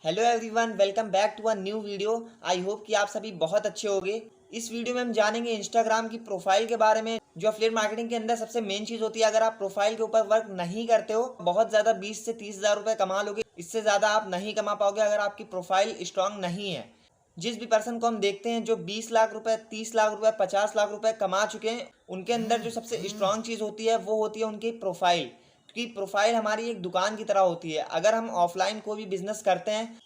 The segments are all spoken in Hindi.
Hello everyone, welcome back to a new video. I hope कि आप सभी बहुत अच्छे होंगे। इस वीडियो में हम जानेंगे इंस्टाग्राम की प्रोफाइल के बारे में, जो एफिलिएट मार्केटिंग के अंदर सबसे मेन चीज़ होती है। अगर आप प्रोफाइल के ऊपर वर्क नहीं करते हो, बहुत ज़्यादा 20 से 30 हज़ार रुपये कमा लोगे। इससे ज़्यादा आप नहीं कमा पाओगे अगर आपकी प्रोफाइल स्ट्रांग नहीं है। जिस भी पर्सन को हम देखते हैं जो 20 लाख रुपए, 30 लाख रुपए, 50 लाख रुपए कमा चुके हैं, उनके अंदर जो सबसे स्ट्रांग चीज़ होती है वो होती है उनकी प्रोफाइल। क्योंकि प्रोफाइल हमारी एक दुकान की तरह होती है। अगर हम ऑफलाइन कोई भी बिजनेस करते हैं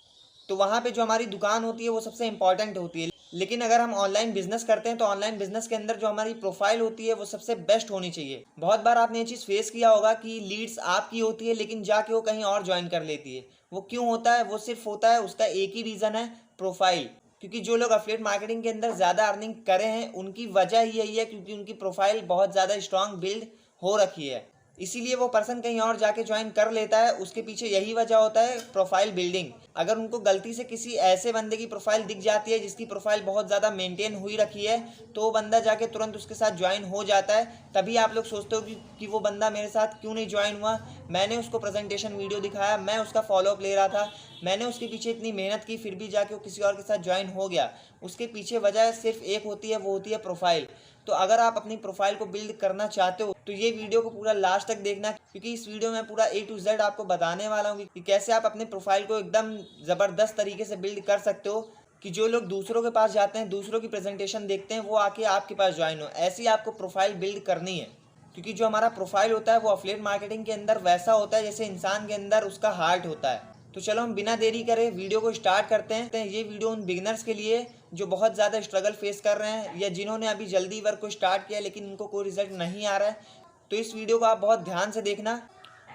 तो वहाँ पे जो हमारी दुकान होती है वो सबसे इंपॉर्टेंट होती है। लेकिन अगर हम ऑनलाइन बिजनेस करते हैं तो ऑनलाइन बिजनेस के अंदर जो हमारी प्रोफाइल होती है वो सबसे बेस्ट होनी चाहिए। बहुत बार आपने ये चीज़ फेस किया होगा कि लीड्स आपकी होती है लेकिन जाके वो कहीं और ज्वाइन कर लेती है। वो क्यों होता है? वो सिर्फ होता है, उसका एक ही रीज़न है, प्रोफाइल। क्योंकि जो लोग एफिलिएट मार्केटिंग के अंदर ज़्यादा अर्निंग करे हैं उनकी वजह ही यही है, क्योंकि उनकी प्रोफाइल बहुत ज़्यादा स्ट्रांग बिल्ड हो रखी है। इसीलिए वो पर्सन कहीं और जाके ज्वाइन कर लेता है। उसके पीछे यही वजह होता है, प्रोफाइल बिल्डिंग। अगर उनको गलती से किसी ऐसे बंदे की प्रोफाइल दिख जाती है जिसकी प्रोफाइल बहुत ज़्यादा मेंटेन हुई रखी है, तो वो बंदा जाके तुरंत उसके साथ ज्वाइन हो जाता है। तभी आप लोग सोचते हो कि वो बंदा मेरे साथ क्यों नहीं ज्वाइन हुआ। मैंने उसको प्रेजेंटेशन वीडियो दिखाया, मैं उसका फॉलोअप ले रहा था, मैंने उसके पीछे इतनी मेहनत की, फिर भी जाके वो किसी और के साथ ज्वाइन हो गया। उसके पीछे वजह सिर्फ एक होती है, वो होती है प्रोफाइल। तो अगर आप अपनी प्रोफाइल को बिल्ड करना चाहते हो तो ये वीडियो को पूरा लास्ट तक देखना, क्योंकि इस वीडियो में पूरा A to Z आपको बताने वाला हूँ कि कैसे आप अपने प्रोफाइल को एकदम ज़बरदस्त तरीके से बिल्ड कर सकते हो कि जो लोग दूसरों के पास जाते हैं, दूसरों की प्रेजेंटेशन देखते हैं, वो आके आपके पास ज्वाइन हो। ऐसी आपको प्रोफाइल बिल्ड करनी है। क्योंकि जो हमारा प्रोफाइल होता है वो एफिलिएट मार्केटिंग के अंदर वैसा होता है जैसे इंसान के अंदर उसका हार्ट होता है। तो चलो हम बिना देरी करे वीडियो को स्टार्ट करते हैं। ये वीडियो उन बिगिनर्स के लिए जो बहुत ज़्यादा स्ट्रगल फेस कर रहे हैं, या जिन्होंने अभी जल्दी वर्क को स्टार्ट किया लेकिन उनको कोई रिजल्ट नहीं आ रहा है। तो इस वीडियो को आप बहुत ध्यान से देखना।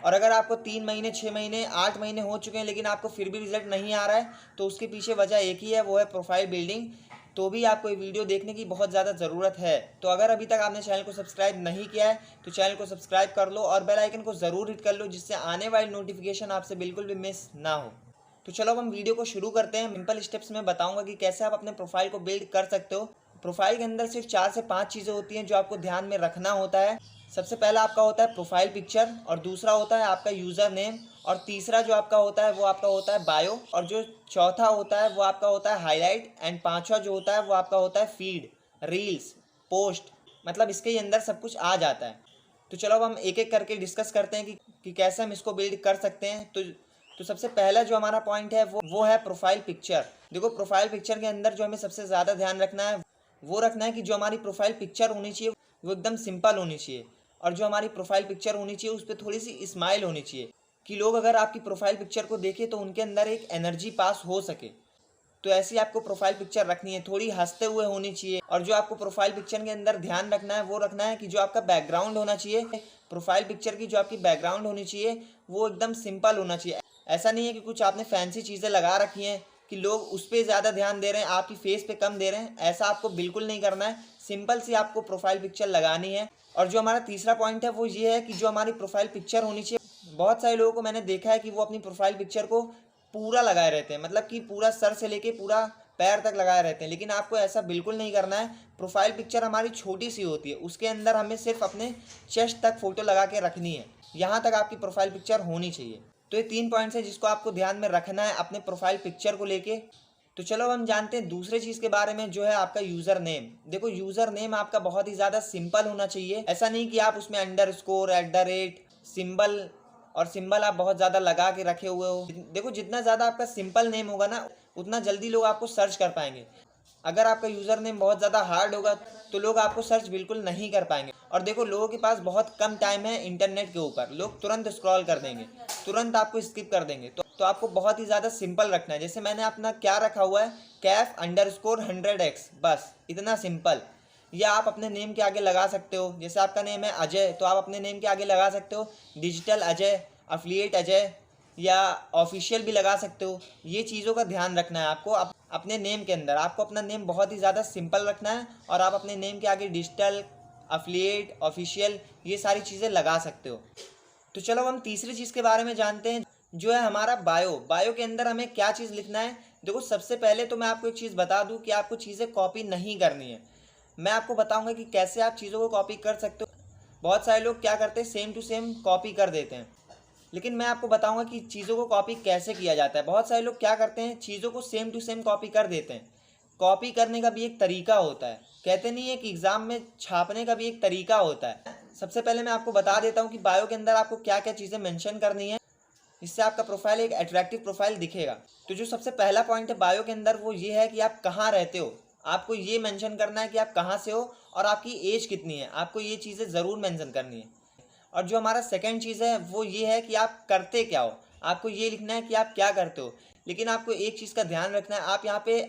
और अगर आपको 3 महीने, 6 महीने, 8 महीने हो चुके हैं लेकिन आपको फिर भी रिजल्ट नहीं आ रहा है, तो उसके पीछे वजह एक ही है, वो है प्रोफाइल बिल्डिंग। तो भी आपको ये वीडियो देखने की बहुत ज़्यादा ज़रूरत है। तो अगर अभी तक आपने चैनल को सब्सक्राइब नहीं किया है तो चैनल को सब्सक्राइब कर लो और बेल आइकन को ज़रूर हिट कर लो, जिससे आने वाली नोटिफिकेशन आपसे बिल्कुल भी मिस ना हो। तो चलो अब हम वीडियो को शुरू करते हैं। सिंपल स्टेप्स में बताऊंगा कि कैसे आप अपने प्रोफाइल को बिल्ड कर सकते हो। प्रोफाइल के अंदर सिर्फ 4 से 5 चीज़ें होती हैं जो आपको ध्यान में रखना होता है। सबसे पहला आपका होता है प्रोफाइल पिक्चर, और दूसरा होता है आपका यूज़र नेम, और तीसरा जो आपका होता है वो आपका होता है बायो, और जो चौथा होता है वो आपका होता है हाईलाइट, एंड पांचवा जो होता है वो आपका होता है फीड, रील्स, पोस्ट। मतलब इसके अंदर सब कुछ आ जाता है। तो चलो अब हम एक एक करके डिस्कस करते हैं कि कैसे हम इसको बिल्ड कर सकते हैं। तो सबसे पहला जो हमारा पॉइंट है वो है प्रोफाइल पिक्चर। देखो, प्रोफाइल पिक्चर के अंदर जो हमें सबसे ज़्यादा ध्यान रखना है वो रखना है कि जो हमारी प्रोफाइल पिक्चर होनी चाहिए वो एकदम सिंपल होनी चाहिए। और जो हमारी प्रोफाइल पिक्चर होनी चाहिए उस पर थोड़ी सी स्माइल होनी चाहिए, कि लोग अगर आपकी प्रोफाइल पिक्चर को देखें तो उनके अंदर एक एनर्जी पास हो सके। तो ऐसी आपको प्रोफाइल पिक्चर रखनी है, थोड़ी हंसते हुए होनी चाहिए। और जो आपको प्रोफाइल पिक्चर के अंदर ध्यान रखना है वो रखना है कि जो आपका बैकग्राउंड होना चाहिए, प्रोफाइल पिक्चर की जो आपकी बैकग्राउंड होनी चाहिए वो एकदम सिंपल होना चाहिए। ऐसा नहीं है कि कुछ आपने फैंसी चीज़ें लगा रखी हैं कि लोग उस पर ज़्यादा ध्यान दे रहे हैं, आपकी फेस पे कम दे रहे हैं। ऐसा आपको बिल्कुल नहीं करना है। सिंपल सी आपको प्रोफाइल पिक्चर लगानी है। और जो हमारा तीसरा पॉइंट है वो ये है कि जो हमारी प्रोफाइल पिक्चर होनी चाहिए, बहुत सारे लोगों को मैंने देखा है कि वो अपनी प्रोफाइल पिक्चर को पूरा लगाए रहते हैं, मतलब कि पूरा सर से लेके पूरा पैर तक लगाए रहते हैं। लेकिन आपको ऐसा बिल्कुल नहीं करना है। प्रोफाइल पिक्चर हमारी छोटी सी होती है, उसके अंदर हमें सिर्फ अपने चेस्ट तक फ़ोटो लगा के रखनी है। यहाँ तक आपकी प्रोफाइल पिक्चर होनी चाहिए। तो ये 3 पॉइंट्स हैं जिसको आपको ध्यान में रखना है अपने प्रोफाइल पिक्चर को लेके। तो चलो अब हम जानते हैं दूसरे चीज़ के बारे में, जो है आपका यूज़र नेम। देखो, यूज़र नेम आपका बहुत ही ज़्यादा सिंपल होना चाहिए। ऐसा नहीं कि आप उसमें अंडरस्कोर, @ सिंबल और सिंबल आप बहुत ज़्यादा लगा के रखे हुए हो। देखो, जितना ज़्यादा आपका सिंपल नेम होगा ना, उतना जल्दी लोग आपको सर्च कर पाएंगे। अगर आपका यूज़र नेम बहुत ज़्यादा हार्ड होगा तो लोग आपको सर्च बिल्कुल नहीं कर पाएंगे। और देखो, लोगों के पास बहुत कम टाइम है इंटरनेट के ऊपर, लोग तुरंत स्क्रॉल कर देंगे, तुरंत आपको स्किप कर देंगे। तो आपको बहुत ही ज़्यादा सिंपल रखना है। जैसे मैंने अपना क्या रखा हुआ है, CAF_100X, बस इतना सिंपल। या आप अपने नेम के आगे लगा सकते हो। जैसे आपका नेम है अजय, तो आप अपने नेम के आगे लगा सकते हो डिजिटल अजय, एफिलिएट अजय, या ऑफिशियल भी लगा सकते हो। ये चीज़ों का ध्यान रखना है आपको। अपने नेम के अंदर आपको अपना नेम बहुत ही ज़्यादा सिंपल रखना है, और आप अपने नेम के आगे डिजिटल, एफिलिएट, ऑफिशियल, ये सारी चीज़ें लगा सकते हो। तो चलो हम तीसरी चीज़ के बारे में जानते हैं, जो है हमारा बायो। बायो के अंदर हमें क्या चीज़ लिखना है। देखो, सबसे पहले तो मैं आपको एक चीज़ बता दूं कि आपको चीज़ें कॉपी नहीं करनी है। मैं आपको बताऊंगा कि कैसे आप चीज़ों को कॉपी कर सकते हो। बहुत सारे लोग क्या करते हैं, सेम टू सेम कॉपी कर देते हैं। लेकिन मैं आपको बताऊंगा कि चीज़ों को कॉपी कैसे किया जाता है। बहुत सारे लोग क्या करते हैं, चीज़ों को सेम टू सेम कॉपी कर देते हैं। कॉपी करने का भी एक तरीका होता है, कहते नहीं है कि एग्ज़ाम में छापने का भी एक तरीका होता है। सबसे पहले मैं आपको बता देता हूँ कि बायो के अंदर आपको क्या क्या चीज़ें मेंशन करनी है, इससे आपका प्रोफाइल एक अट्रैक्टिव प्रोफाइल दिखेगा। तो जो सबसे पहला पॉइंट है बायो के अंदर वो ये है कि आप कहाँ रहते हो। आपको ये मेंशन करना है कि आप कहाँ से हो और आपकी एज कितनी है, आपको ये चीज़ें ज़रूर मेंशन करनी है। और जो हमारा सेकंड चीज़ है वो ये है कि आप करते क्या हो, आपको ये लिखना है कि आप क्या करते हो। लेकिन आपको एक चीज़ का ध्यान रखना है, आप यहाँ पे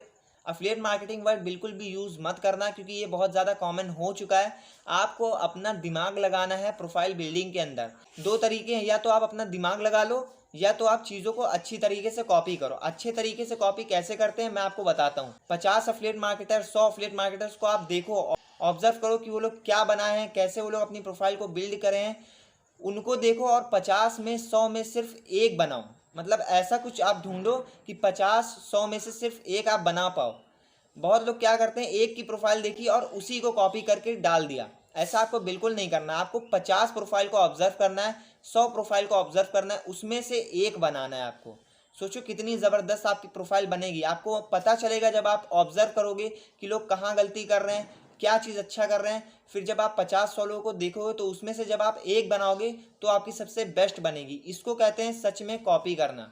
अफिलिएट मार्केटिंग वर्ड बिल्कुल भी यूज़ मत करना, क्योंकि ये बहुत ज़्यादा कॉमन हो चुका है। आपको अपना दिमाग लगाना है प्रोफाइल बिल्डिंग के अंदर। दो तरीके हैं, या तो आप अपना दिमाग लगा लो या तो आप चीज़ों को अच्छी तरीके से कॉपी करो। अच्छे तरीके से कॉपी कैसे करते हैं मैं आपको बताता हूँ। 50 अफिलिएट मार्केटर, 100 अफिलिएट मार्केटर्स को आप देखो, ऑब्जर्व करो कि वो लोग क्या बनाए हैं, कैसे वो लोग अपनी प्रोफाइल को बिल्ड करे हैं, उनको देखो और 50 में 100 में सिर्फ एक बनाओ। मतलब ऐसा कुछ आप ढूंढो कि 50-100 में से सिर्फ एक आप बना पाओ। बहुत लोग क्या करते हैं, एक की प्रोफाइल देखी और उसी को कॉपी करके डाल दिया। ऐसा आपको बिल्कुल नहीं करना। आपको 50 प्रोफाइल को ऑब्जर्व करना है, 100 प्रोफाइल को ऑब्जर्व करना है, उसमें से एक बनाना है आपको। सोचो कितनी ज़बरदस्त आपकी प्रोफाइल बनेगी। आपको पता चलेगा जब आप ऑब्जर्व करोगे कि लोग कहाँ गलती कर रहे हैं, क्या चीज़ अच्छा कर रहे हैं। फिर जब आप 50-100 लोगों को देखोगे तो उसमें से जब आप एक बनाओगे तो आपकी सबसे बेस्ट बनेगी। इसको कहते हैं सच में कॉपी करना।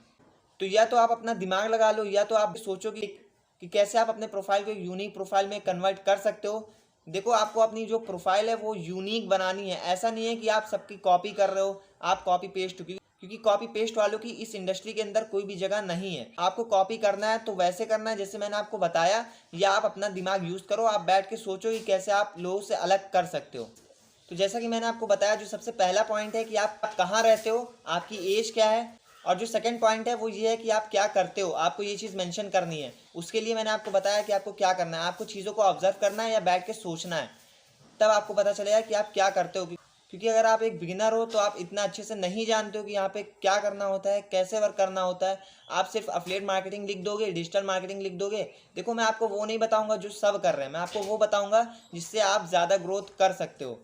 तो या तो आप अपना दिमाग लगा लो या तो आप सोचो कि कैसे आप अपने प्रोफाइल को यूनिक प्रोफाइल में कन्वर्ट कर सकते हो। देखो आपको अपनी जो प्रोफाइल है वो यूनिक बनानी है। ऐसा नहीं है कि आप सबकी कॉपी कर रहे हो, आप कॉपी पेस्ट, क्योंकि कॉपी पेस्ट वालों की इस इंडस्ट्री के अंदर कोई भी जगह नहीं है। आपको कॉपी करना है तो वैसे करना है जैसे मैंने आपको बताया, या आप अपना दिमाग यूज़ करो, आप बैठ के सोचो कि कैसे आप लोगों से अलग कर सकते हो। तो जैसा कि मैंने आपको बताया, जो सबसे पहला पॉइंट है कि आप कहाँ रहते हो, आपकी एज क्या है, और जो सेकंड पॉइंट है वो ये है कि आप क्या करते हो, आपको ये चीज़ मेंशन करनी है। उसके लिए मैंने आपको बताया कि आपको क्या करना है, आपको चीज़ों को ऑब्जर्व करना है या बैठ के सोचना है, तब आपको पता चलेगा कि आप क्या करते हो। क्योंकि अगर आप एक बिगिनर हो तो आप इतना अच्छे से नहीं जानते हो कि यहाँ पे क्या करना होता है, कैसे वर्क करना होता है। आप सिर्फ अफिलिएट मार्केटिंग लिख दोगे, डिजिटल मार्केटिंग लिख दोगे। देखो मैं आपको वो नहीं बताऊंगा जो सब कर रहे हैं, मैं आपको वो बताऊंगा जिससे आप ज़्यादा ग्रोथ कर सकते हो।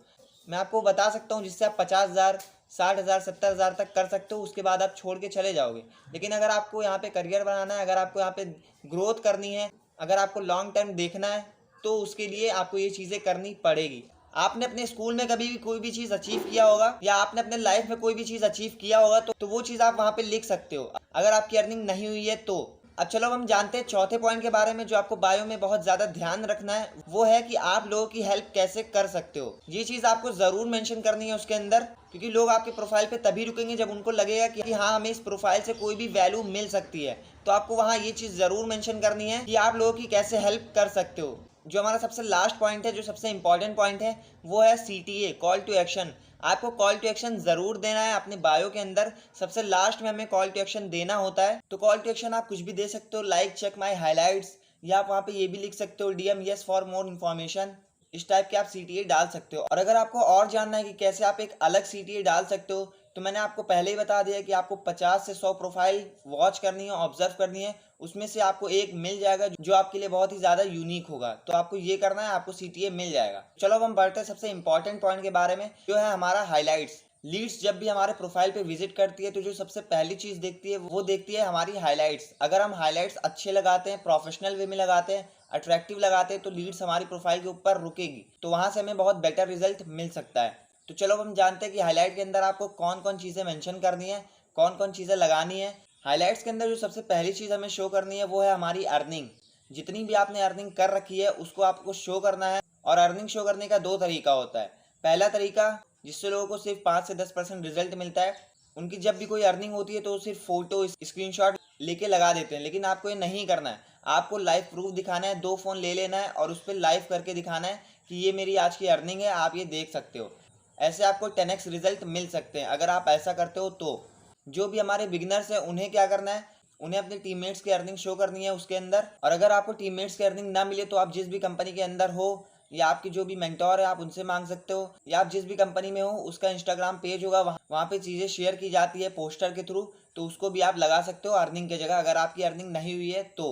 मैं आपको बता सकता हूँ जिससे आप 50,000, 60,000, 70,000 तक कर सकते हो, उसके बाद आप छोड़ के चले जाओगे। लेकिन अगर आपको यहाँ पे करियर बनाना है, अगर आपको यहाँ पे ग्रोथ करनी है, अगर आपको लॉन्ग टर्म देखना है, तो उसके लिए आपको ये चीज़ें करनी पड़ेगी। आपने अपने स्कूल में कभी भी कोई भी चीज़ अचीव किया होगा, या आपने अपने लाइफ में कोई भी चीज़ अचीव किया होगा, तो वो चीज़ आप वहाँ पे लिख सकते हो अगर आपकी अर्निंग नहीं हुई है तो। अब चलो हम जानते हैं चौथे पॉइंट के बारे में, जो आपको बायो में बहुत ज़्यादा ध्यान रखना है, वो है कि आप लोगों की हेल्प कैसे कर सकते हो। ये चीज़ आपको ज़रूर मेंशन करनी है उसके अंदर, क्योंकि लोग आपके प्रोफाइल पे तभी रुकेंगे जब उनको लगेगा कि हाँ हमें इस प्रोफाइल से कोई भी वैल्यू मिल सकती है। तो आपको वहाँ ये चीज़ ज़रूर मेंशन करनी है कि आप लोगों की कैसे हेल्प कर सकते हो। जो हमारा सबसे लास्ट पॉइंट है, जो सबसे इंपॉर्टेंट पॉइंट है, वो है CTA, कॉल टू एक्शन। आपको कॉल टू एक्शन ज़रूर देना है अपने बायो के अंदर। सबसे लास्ट में हमें कॉल टू एक्शन देना होता है। तो कॉल टू एक्शन आप कुछ भी दे सकते हो, लाइक चेक माई हाईलाइट्स, या आप वहाँ पे ये भी लिख सकते हो DM yes for more information. इस टाइप के आप CTA डाल सकते हो। और अगर आपको और जानना है कि कैसे आप एक अलग CTA डाल सकते हो, तो मैंने आपको पहले ही बता दिया कि आपको 50 से 100 प्रोफाइल वॉच करनी है, ऑब्जर्व करनी है, उसमें से आपको एक मिल जाएगा जो आपके लिए बहुत ही ज़्यादा यूनिक होगा। तो आपको ये करना है, आपको CTA मिल जाएगा। चलो अब हम बढ़ते हैं सबसे इंपॉर्टेंट पॉइंट के बारे में, जो है हमारा हाईलाइट्स। लीड्स जब भी हमारे प्रोफाइल पे विजिट करती है तो जो सबसे पहली चीज़ देखती है वो देखती है हमारी हाईलाइट्स। अगर हम हाईलाइट्स अच्छे लगाते हैं, प्रोफेशनल वे में लगाते हैं, अट्रैक्टिव लगाते हैं, तो लीड्स हमारी प्रोफाइल के ऊपर रुकेगी, तो वहाँ से हमें बहुत बेटर रिजल्ट मिल सकता है। तो चलो अब हम जानते हैं कि हाईलाइट के अंदर आपको कौन कौन चीज़ें मेंशन करनी है, कौन कौन चीज़ें लगानी है। हाईलाइट्स के अंदर जो सबसे पहली चीज़ हमें शो करनी है वो है हमारी अर्निंग। जितनी भी आपने अर्निंग कर रखी है उसको आपको शो करना है। और अर्निंग शो करने का दो तरीका होता है। पहला तरीका, जिससे लोगों को सिर्फ 5 से 10% रिजल्ट मिलता है, उनकी जब भी कोई अर्निंग होती है तो वो सिर्फ फोटो स्क्रीनशॉट लेके लगा देते हैं। लेकिन आपको ये नहीं करना है, आपको लाइव प्रूफ दिखाना है। 2 फ़ोन ले लेना है और उस पर लाइव करके दिखाना है कि ये मेरी आज की अर्निंग है, आप ये देख सकते हो। ऐसे आपको 10x रिजल्ट मिल सकते हैं अगर आप ऐसा करते हो तो। जो भी हमारे बिगिनर्स हैं उन्हें क्या करना है, उन्हें अपने टीममेट्स की अर्निंग शो करनी है उसके अंदर। और अगर आपको टीममेट्स की अर्निंग ना मिले तो आप जिस भी कंपनी के अंदर हो, या आपकी जो भी मेंटोर है आप उनसे मांग सकते हो, या आप जिस भी कंपनी में हो उसका इंस्टाग्राम पेज होगा, वहाँ पे चीज़ें शेयर की जाती है पोस्टर के थ्रू, तो उसको भी आप लगा सकते हो अर्निंग की जगह, अगर आपकी अर्निंग नहीं हुई है तो।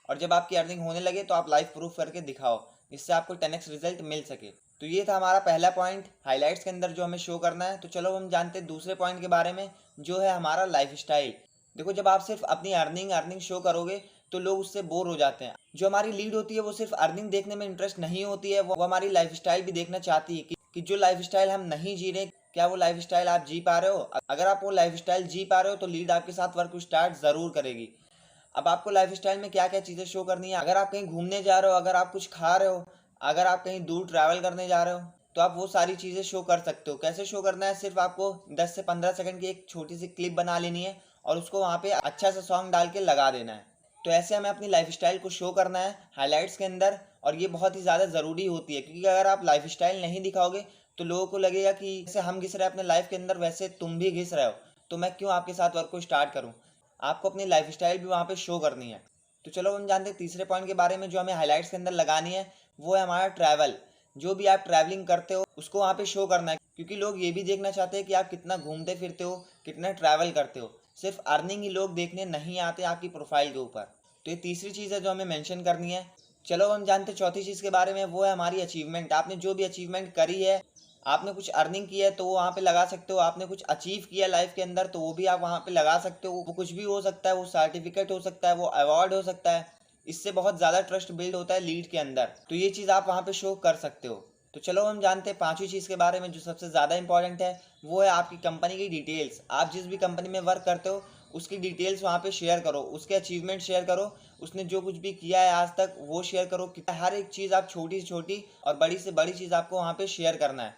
और जब आपकी अर्निंग होने लगे तो आप लाइव प्रूफ करके दिखाओ, जिससे आपको 10x रिजल्ट मिल सके। तो ये था हमारा पहला पॉइंट हाइलाइट्स के अंदर जो हमें शो करना है। तो चलो हम जानते हैं दूसरे पॉइंट के बारे में, जो है हमारा लाइफ स्टाइल। देखो, जब आप सिर्फ अपनी अर्निंग शो करोगे तो लोग उससे बोर हो जाते हैं। जो हमारी लीड होती है वो सिर्फ अर्निंग देखने में इंटरेस्ट नहीं होती है, वो हमारी लाइफ स्टाइल भी देखना चाहती है कि जो लाइफ स्टाइल हम नहीं जी रहे, क्या वो लाइफ स्टाइल आप जी पा रहे हो। अगर आप वो लाइफ स्टाइल जी पा रहे हो तो लीड आपके साथ वर्क स्टार्ट ज़रूर करेगी। अब आपको लाइफ स्टाइल में क्या क्या चीज़ें शो करनी है, अगर आप कहीं घूमने जा रहे हो, अगर आप कुछ खा रहे हो, अगर आप कहीं दूर ट्रैवल करने जा रहे हो, तो आप वो सारी चीज़ें शो कर सकते हो। कैसे शो करना है, सिर्फ आपको 10 से 15 सेकंड की एक छोटी सी क्लिप बना लेनी है और उसको वहाँ पे अच्छा सा सॉन्ग डाल के लगा देना है। तो ऐसे हमें अपनी लाइफ स्टाइल को शो करना है हाईलाइट्स के अंदर, और ये बहुत ही ज़्यादा ज़रूरी होती है, क्योंकि अगर आप लाइफ स्टाइल नहीं दिखाओगे तो लोगों को लगेगा कि जैसे हम घिस रहे हैं अपने लाइफ के अंदर, वैसे तुम भी घिस रहे हो, तो मैं क्यों आपके साथ वर्क को स्टार्ट करूँ। आपको अपनी लाइफ स्टाइल भी वहाँ पे शो करनी है। तो चलो हम जानते हैं तीसरे पॉइंट के बारे में, जो हमें हाइलाइट्स के अंदर लगानी है, वो है हमारा ट्रैवल। जो भी आप ट्रैवलिंग करते हो उसको वहाँ पे शो करना है, क्योंकि लोग ये भी देखना चाहते हैं कि आप कितना घूमते फिरते हो, कितना ट्रैवल करते हो। सिर्फ अर्निंग ही लोग देखने नहीं आते आपकी प्रोफाइल के ऊपर। तो ये तीसरी चीज़ है जो हमें मेंशन करनी है। चलो हम जानते हैं चौथी चीज़ के बारे में, वो है हमारी अचीवमेंट। आपने जो भी अचीवमेंट करी है, आपने कुछ अर्निंग की है तो वो वहाँ पे लगा सकते हो। आपने कुछ अचीव किया लाइफ के अंदर तो वो भी आप वहाँ पे लगा सकते हो। वो कुछ भी हो सकता है, वो सर्टिफिकेट हो सकता है, वो अवार्ड हो सकता है। इससे बहुत ज़्यादा ट्रस्ट बिल्ड होता है लीड के अंदर, तो ये चीज़ आप वहाँ पे शो कर सकते हो। तो चलो हम जानते हैं पांचवी चीज़ के बारे में, जो सबसे ज़्यादा इंपॉर्टेंट है, वो है आपकी कंपनी की डिटेल्स। आप जिस भी कंपनी में वर्क करते हो उसकी डिटेल्स वहाँ पे शेयर करो, उसके अचीवमेंट शेयर करो, उसने जो कुछ भी किया है आज तक वो शेयर करो। कि हर एक चीज़ आप छोटी से छोटी और बड़ी से बड़ी चीज़ आपको वहाँ पे शेयर करना है।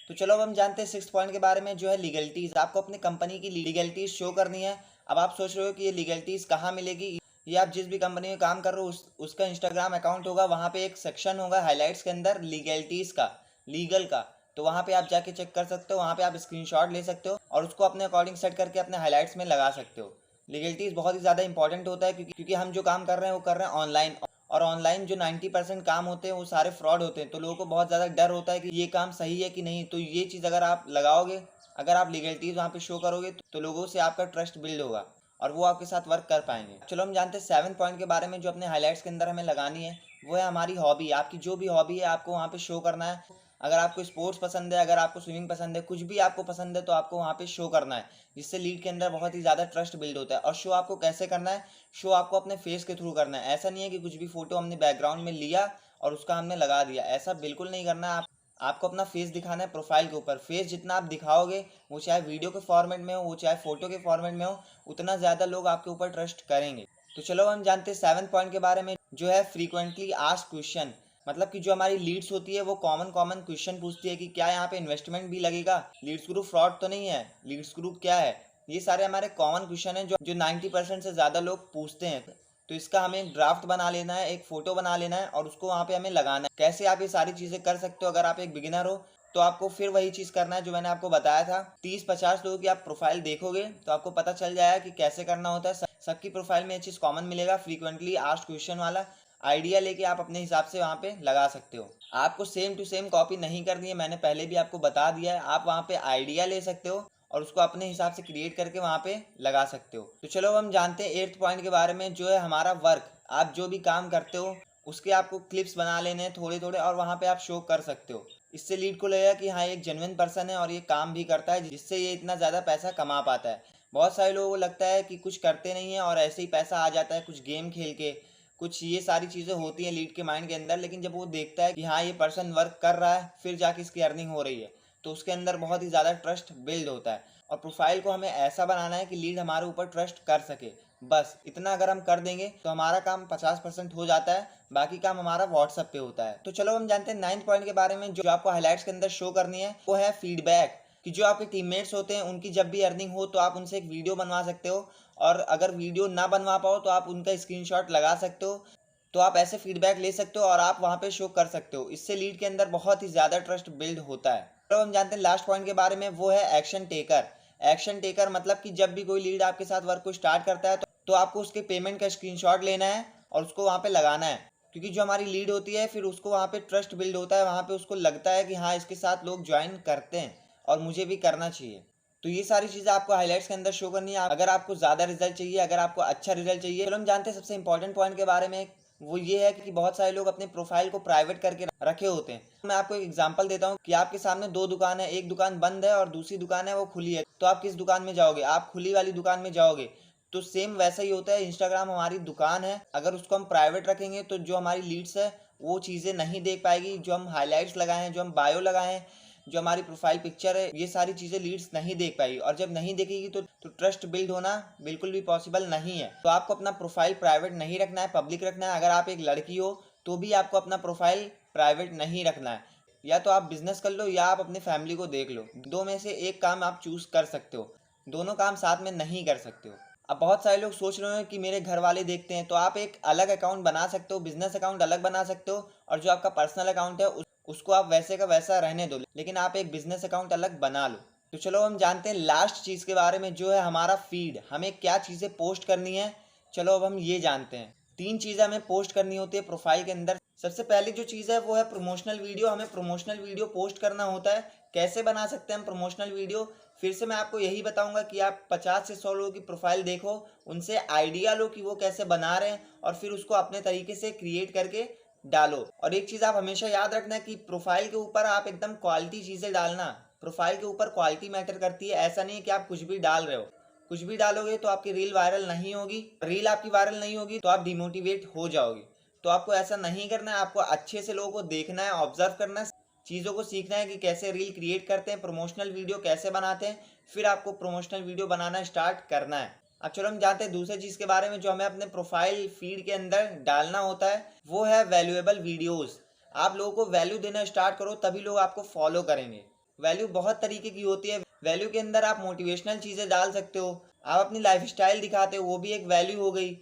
तो चलो अब हम जानते हैं सिक्स पॉइंट के बारे में, जो है लीगलिटीज़। आपको अपनी कंपनी की लीगलिटीज़ शो करनी है। अब आप सोच रहे हो कि ये लीगलिटीज़ कहाँ मिलेगी। ये आप जिस भी कंपनी में काम कर रहे हो उसका इंस्टाग्राम अकाउंट होगा, वहाँ पे एक सेक्शन होगा हाइलाइट्स के अंदर लीगलिटीज़ का, लीगल का। तो वहाँ पे आप जाके चेक कर सकते हो, वहाँ पे आप स्क्रीनशॉट ले सकते हो और उसको अपने अकॉर्डिंग सेट करके अपने हाइलाइट्स में लगा सकते हो। लीगलिटीज़ बहुत ही ज़्यादा इंपॉर्टेंट होता है, क्योंकि हम जो काम कर रहे हैं वो कर रहे हैं ऑनलाइन, और ऑनलाइन जो 90% काम होते हैं वो सारे फ्रॉड होते हैं। तो लोगों को बहुत ज़्यादा डर होता है कि ये काम सही है कि नहीं। तो ये चीज़ अगर आप लगाओगे, अगर आप लीगलिटीज़ वहाँ पे शो करोगे तो लोगों से आपका ट्रस्ट बिल्ड होगा और वो आपके साथ वर्क कर पाएंगे। चलो हम जानते हैं सेवन पॉइंट के बारे में, जो अपने हाईलाइट्स के अंदर हमें लगानी है, वो है हमारी हॉबी। आपकी जो भी हॉबी है आपको वहाँ पे शो करना है। अगर आपको स्पोर्ट्स पसंद है, अगर आपको स्विमिंग पसंद है, कुछ भी आपको पसंद है तो आपको वहाँ पे शो करना है, जिससे लीड के अंदर बहुत ही ज़्यादा ट्रस्ट बिल्ड होता है। और शो आपको कैसे करना है, शो आपको अपने फेस के थ्रू करना है। ऐसा नहीं है कि कुछ भी फोटो हमने बैकग्राउंड में लिया और उसका हमने लगा दिया, ऐसा बिल्कुल नहीं करना है। आपको अपना फेस दिखाना है प्रोफाइल के ऊपर। फेस जितना आप दिखाओगे, वो चाहे वीडियो के फॉर्मेट में हो, वो चाहे फोटो के फॉर्मेट में हो, उतना ज़्यादा लोग आपके ऊपर ट्रस्ट करेंगे। तो चलो हम जानते हैं सेवन पॉइंट के बारे में, जो है फ्रीक्वेंटली आस्क्ड क्वेश्चन। मतलब कि जो हमारी लीड्स होती है वो कॉमन कॉमन क्वेश्चन पूछती है कि क्या यहाँ पे इन्वेस्टमेंट भी लगेगा, लीड्स ग्रुप फ्रॉड तो नहीं है, लीड्स ग्रुप क्या है। ये सारे हमारे कॉमन क्वेश्चन हैं जो 90% से ज़्यादा लोग पूछते हैं। तो इसका हमें एक ड्राफ्ट बना लेना है, एक फ़ोटो बना लेना है और उसको वहाँ पे हमें लगाना है। कैसे आप ये सारी चीज़ें कर सकते हो, अगर आप एक बिगिनर हो तो आपको फिर वही चीज़ करना है जो मैंने आपको बताया था। 30-50 लोगों की आप प्रोफाइल देखोगे तो आपको पता चल जाएगा कि कैसे करना होता है। सबकी प्रोफाइल में ये चीज़ कॉमन मिलेगा, फ्रीक्वेंटली आस्क्ड क्वेश्चन वाला। आइडिया लेके आप अपने हिसाब से वहाँ पे लगा सकते हो। आपको सेम टू सेम कॉपी नहीं करनी है, मैंने पहले भी आपको बता दिया है। आप वहाँ पे आइडिया ले सकते हो और उसको अपने हिसाब से क्रिएट करके वहाँ पे लगा सकते हो। तो चलो हम जानते हैं एट्थ पॉइंट के बारे में, जो है हमारा वर्क। आप जो भी काम करते हो उसके आपको क्लिप्स बना लेने हैं थोड़े थोड़े, और वहाँ पे आप शो कर सकते हो। इससे लीड को लगेगा कि हाँ ये एक जेन्युइन पर्सन है और ये काम भी करता है, जिससे ये इतना ज़्यादा पैसा कमा पाता है। बहुत सारे लोगों को लगता है कि कुछ करते नहीं है और ऐसे ही पैसा आ जाता है, कुछ गेम खेल के, कुछ ये सारी चीज़ें होती हैं लीड के माइंड के अंदर। लेकिन जब वो देखता है कि हाँ ये पर्सन वर्क कर रहा है, फिर जाके इसकी अर्निंग हो रही है, तो उसके अंदर बहुत ही ज़्यादा ट्रस्ट बिल्ड होता है। और प्रोफाइल को हमें ऐसा बनाना है कि लीड हमारे ऊपर ट्रस्ट कर सके। बस इतना अगर हम कर देंगे तो हमारा काम 50% हो जाता है, बाकी काम हमारा व्हाट्सएप पे होता है। तो चलो हम जानते हैं नाइन्थ पॉइंट के बारे में, जो आपको हाईलाइट्स के अंदर शो करनी है, वो है फीडबैक। कि जो आपके टीममेट्स होते हैं उनकी जब भी अर्निंग हो तो आप उनसे एक वीडियो बनवा सकते हो, और अगर वीडियो ना बनवा पाओ तो आप उनका स्क्रीनशॉट लगा सकते हो। तो आप ऐसे फीडबैक ले सकते हो और आप वहाँ पे शो कर सकते हो। इससे लीड के अंदर बहुत ही ज़्यादा ट्रस्ट बिल्ड होता है। तो हम जानते हैं लास्ट पॉइंट के बारे में, वो है एक्शन टेकर। एक्शन टेकर मतलब कि जब भी कोई लीड आपके साथ वर्क को स्टार्ट करता है तो आपको उसके पेमेंट का स्क्रीनशॉट लेना है और उसको वहाँ पे लगाना है। क्योंकि जो हमारी लीड होती है फिर उसको वहाँ पे ट्रस्ट बिल्ड होता है, वहाँ पे उसको लगता है कि हाँ इसके साथ लोग ज्वाइन करते हैं और मुझे भी करना चाहिए। तो ये सारी चीज़ें आपको हाईलाइट्स के अंदर शो करनी है, अगर आपको ज़्यादा रिजल्ट चाहिए, अगर आपको अच्छा रिजल्ट चाहिए। चलो हम जानते हैं सबसे इंपॉर्टेंट पॉइंट के बारे में, वो ये है कि बहुत सारे लोग अपने प्रोफाइल को प्राइवेट करके रखे होते हैं। मैं आपको एक एग्जांपल देता हूँ कि आपके सामने दो दुकान है, एक दुकान बंद है और दूसरी दुकान है वो खुली है, तो आप किस दुकान में जाओगे? आप खुली वाली दुकान में जाओगे। तो सेम वैसा ही होता है, इंस्टाग्राम हमारी दुकान है, अगर उसको हम प्राइवेट रखेंगे तो जो हमारी लीड्स है वो चीज़ें नहीं देख पाएगी, जो हम हाईलाइट्स लगाए हैं, जो हम बायो लगाए हैं, जो हमारी प्रोफाइल पिक्चर है, ये सारी चीज़ें लीड्स नहीं देख पाएगी। और जब नहीं देखेगी तो ट्रस्ट बिल्ड होना बिल्कुल भी पॉसिबल नहीं है। तो आपको अपना प्रोफाइल प्राइवेट नहीं रखना है, पब्लिक रखना है। अगर आप एक लड़की हो तो भी आपको अपना प्रोफाइल प्राइवेट नहीं रखना है। या तो आप बिजनेस कर लो या आप अपनी फैमिली को देख लो, दो में से एक काम आप चूज कर सकते हो, दोनों काम साथ में नहीं कर सकते हो। अब बहुत सारे लोग सोच रहे हो कि मेरे घर वाले देखते हैं, तो आप एक अलग अकाउंट बना सकते हो, बिजनेस अकाउंट अलग बना सकते हो, और जो आपका पर्सनल अकाउंट है उसको आप वैसे का वैसा रहने दो, लेकिन आप एक बिजनेस अकाउंट अलग बना लो। तो चलो हम जानते हैं लास्ट चीज़ के बारे में, जो है हमारा फीड, हमें क्या चीज़ें पोस्ट करनी है। चलो अब हम ये जानते हैं। तीन चीज़ें हमें पोस्ट करनी होती है प्रोफाइल के अंदर। सबसे पहली जो चीज़ है वो है प्रमोशनल वीडियो। हमें प्रमोशनल वीडियो पोस्ट करना होता है। कैसे बना सकते हैं हम प्रमोशनल वीडियो? फिर से मैं आपको यही बताऊंगा कि आप 50 से 100 लोगों की प्रोफाइल देखो, उनसे आइडिया लो कि वो कैसे बना रहे हैं, और फिर उसको अपने तरीके से क्रिएट करके डालो। और एक चीज़ आप हमेशा याद रखना कि प्रोफाइल के ऊपर आप एकदम क्वालिटी चीज़ें डालना। प्रोफाइल के ऊपर क्वालिटी मैटर करती है। ऐसा नहीं है कि आप कुछ भी डाल रहे हो। कुछ भी डालोगे तो आपकी रील वायरल नहीं होगी, रील आपकी वायरल नहीं होगी तो आप डिमोटिवेट हो जाओगे। तो आपको ऐसा नहीं करना है। आपको अच्छे से लोगों को देखना है, ऑब्जर्व करना है, चीज़ों को सीखना है कि कैसे रील क्रिएट करते हैं, प्रमोशनल वीडियो कैसे बनाते हैं, फिर आपको प्रमोशनल वीडियो बनाना स्टार्ट करना है। अब चलो हम जानते हैं दूसरी चीज़ के बारे में जो हमें अपने प्रोफाइल फीड के अंदर डालना होता है, वो है वैल्यूएबल वीडियोस। आप लोगों को वैल्यू देना स्टार्ट करो, तभी लोग आपको फॉलो करेंगे। वैल्यू बहुत तरीके की होती है। वैल्यू के अंदर आप मोटिवेशनल चीज़ें डाल सकते हो, आप अपनी लाइफ स्टाइल दिखाते हो, वो भी एक वैल्यू हो गई,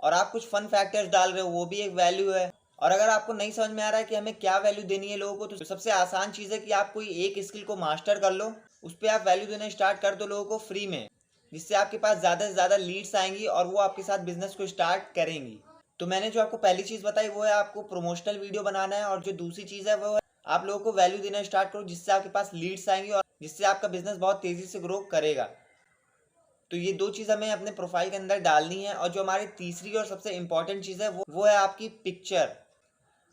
और आप कुछ फन फैक्टर्स डाल रहे हो, वो भी एक वैल्यू है। और अगर आपको नहीं समझ में आ रहा है कि हमें क्या वैल्यू देनी है लोगों को, तो सबसे आसान चीज़ है कि आप कोई एक स्किल को मास्टर कर लो, उस पर आप वैल्यू देना स्टार्ट कर दो लोगों को फ्री में, जिससे आपके पास ज़्यादा से ज़्यादा लीड्स आएंगी और वो आपके साथ बिजनेस को स्टार्ट करेंगी। तो मैंने जो आपको पहली चीज़ बताई वो है आपको प्रमोशनल वीडियो बनाना है, और जो दूसरी चीज़ है वो है आप लोगों को वैल्यू देना स्टार्ट करो, जिससे आपके पास लीड्स आएंगी और जिससे आपका बिजनेस बहुत तेज़ी से ग्रो करेगा। तो ये दो चीज़ हमें अपने प्रोफाइल के अंदर डालनी है। और जो हमारी तीसरी और सबसे इंपॉर्टेंट चीज़ है वो है आपकी पिक्चर।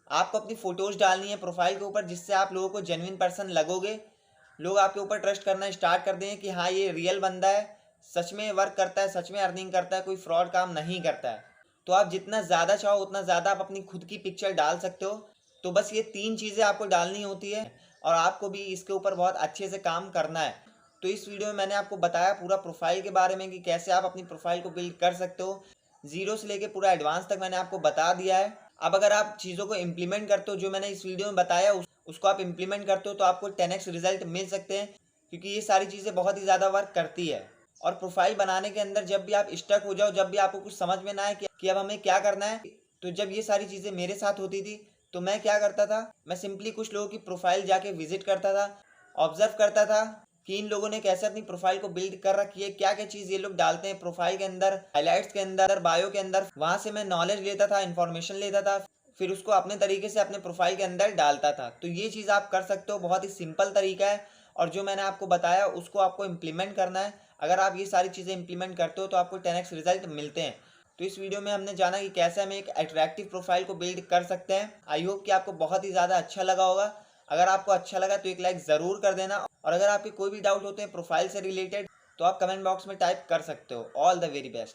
आपको अपनी फोटोज डालनी है प्रोफाइल के ऊपर, जिससे आप लोगों को जेन्युइन पर्सन लगोगे। लोग आपके ऊपर ट्रस्ट करना स्टार्ट कर देंगे कि हाँ ये रियल बंदा है, सच में वर्क करता है, सच में अर्निंग करता है, कोई फ्रॉड काम नहीं करता है। तो आप जितना ज़्यादा चाहो उतना ज़्यादा आप अपनी खुद की पिक्चर डाल सकते हो। तो बस ये तीन चीज़ें आपको डालनी होती है, और आपको भी इसके ऊपर बहुत अच्छे से काम करना है। तो इस वीडियो में मैंने आपको बताया पूरा प्रोफाइल के बारे में कि कैसे आप अपनी प्रोफाइल को बिल्ड कर सकते हो। जीरो से लेके पूरा एडवांस तक मैंने आपको बता दिया है। अब अगर आप चीज़ों को इम्प्लीमेंट करते हो, जो मैंने इस वीडियो में बताया उसको आप इम्प्लीमेंट करते हो, तो आपको 10x रिजल्ट मिल सकते हैं, क्योंकि ये सारी चीज़ें बहुत ही ज़्यादा वर्क करती है। और प्रोफाइल बनाने के अंदर जब भी आप स्टक हो जाओ, जब भी आपको कुछ समझ में ना आए कि अब हमें क्या करना है, तो जब ये सारी चीज़ें मेरे साथ होती थी तो मैं क्या करता था, मैं सिंपली कुछ लोगों की प्रोफाइल जाके विजिट करता था, ऑब्जर्व करता था कि इन लोगों ने कैसे अपनी प्रोफाइल को बिल्ड कर रखी है, क्या क्या चीज़ ये लोग डालते हैं प्रोफाइल के अंदर, हाईलाइट्स के अंदर, बायो के अंदर। वहाँ से मैं नॉलेज लेता था, इन्फॉर्मेशन लेता था, फिर उसको अपने तरीके से अपने प्रोफाइल के अंदर डालता था। तो ये चीज़ आप कर सकते हो, बहुत ही सिंपल तरीका है, और जो मैंने आपको बताया उसको आपको इम्प्लीमेंट करना है। अगर आप ये सारी चीज़ें इंप्लीमेंट करते हो तो आपको 10x रिजल्ट मिलते हैं। तो इस वीडियो में हमने जाना कि कैसे हम एक अट्रैक्टिव प्रोफाइल को बिल्ड कर सकते हैं। आई होप कि आपको बहुत ही ज़्यादा अच्छा लगा होगा। अगर आपको अच्छा लगा तो एक लाइक ज़रूर कर देना, और अगर आपके कोई भी डाउट होते हैं प्रोफाइल से रिलेटेड तो आप कमेंट बॉक्स में टाइप कर सकते हो। All the very best.